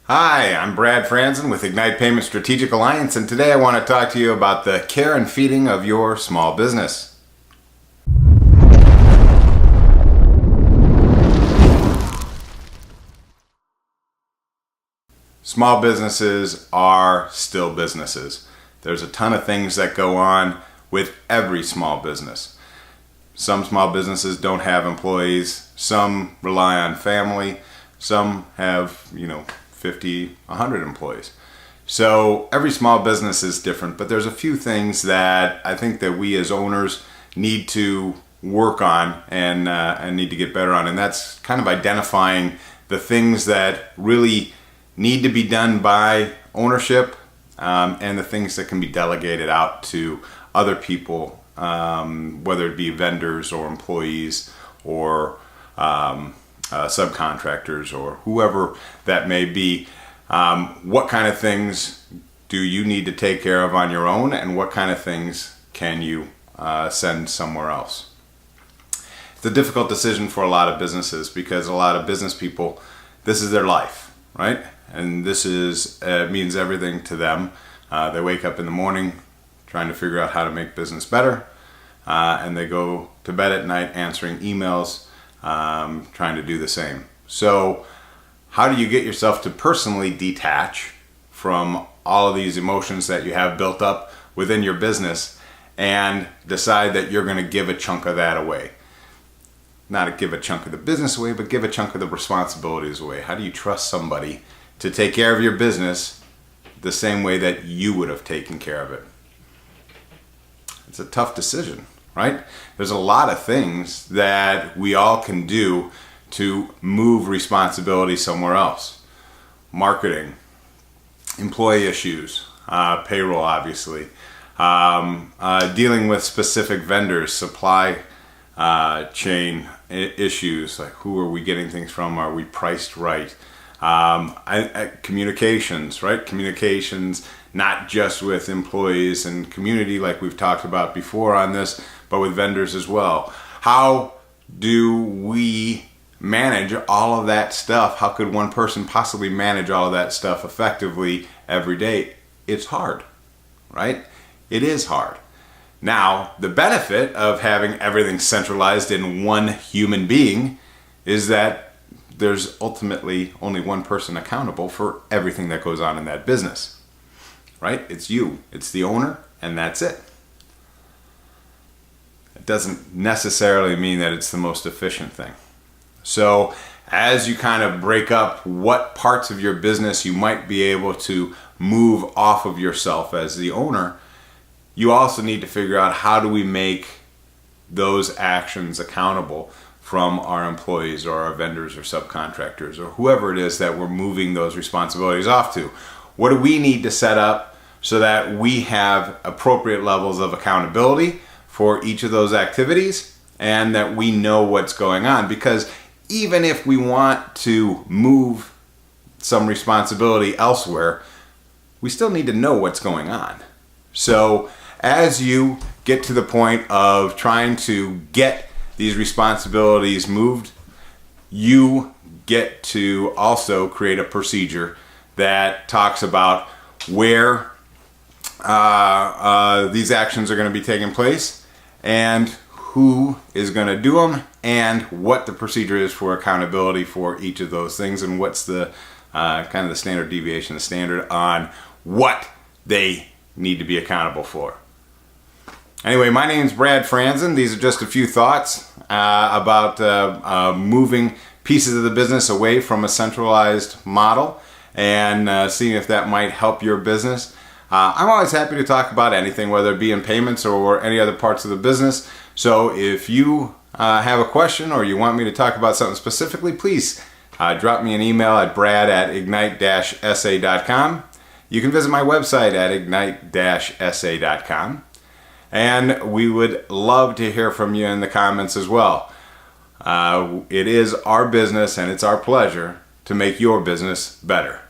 Hi, I'm Brad Franzen with Ignite Payment Strategic Alliance, and today I want to talk to you about the care and feeding of your small business. Small businesses are still businesses. There's a ton of things that go on with every small business. Some small businesses don't have employees, some rely on family, some have, 50, 100 employees. So every small business is different, but there's a few things that I think that we as owners need to work on and need to get better on, and that's kind of identifying the things that really need to be done by ownership and the things that can be delegated out to other people, whether it be vendors or employees or subcontractors or whoever that may be. What kind of things do you need to take care of on your own, and what kind of things can you send somewhere else? It's a difficult decision for a lot of businesses because a lot of business people, this is their life, right? And this means everything to them. They wake up in the morning trying to figure out how to make business better, and they go to bed at night answering emails, trying to do the same. So how do you get yourself to personally detach from all of these emotions that you have built up within your business and decide that you're going to give a chunk of that away? Not give a chunk of the business away, but give a chunk of the responsibilities away. How do you trust somebody to take care of your business the same way that you would have taken care of it? It's a tough decision, right? There's a lot of things that we all can do to move responsibility somewhere else. Marketing, employee issues, payroll obviously, dealing with specific vendors, supply chain issues, like who are we getting things from, are we priced right? Communications, right? Communications, not just with employees and community like we've talked about before on this, but with vendors as well. How do we manage all of that stuff? How could one person possibly manage all of that stuff effectively every day? It's hard, right? It is hard. Now, the benefit of having everything centralized in one human being is that there's ultimately only one person accountable for everything that goes on in that business, right? It's you, it's the owner, and that's it. It doesn't necessarily mean that it's the most efficient thing. So as you kind of break up what parts of your business you might be able to move off of yourself as the owner, you also need to figure out how do we make those actions accountable from our employees or our vendors or subcontractors or whoever it is that we're moving those responsibilities off to. What do we need to set up so that we have appropriate levels of accountability for each of those activities and that we know what's going on? Because even if we want to move some responsibility elsewhere, we still need to know what's going on. So as you get to the point of trying to get these responsibilities moved, you get to also create a procedure that talks about where these actions are going to be taking place and who is going to do them and what the procedure is for accountability for each of those things and what's the kind of the standard deviation, the standard on what they need to be accountable for. Anyway, my name's Brad Franzen. These are just a few thoughts about moving pieces of the business away from a centralized model and seeing if that might help your business. I'm always happy to talk about anything, whether it be in payments or any other parts of the business. So if you have a question or you want me to talk about something specifically, please drop me an email at brad@ignite-sa.com. You can visit my website at ignite-sa.com. And we would love to hear from you in the comments as well. It is our business and it's our pleasure to make your business better.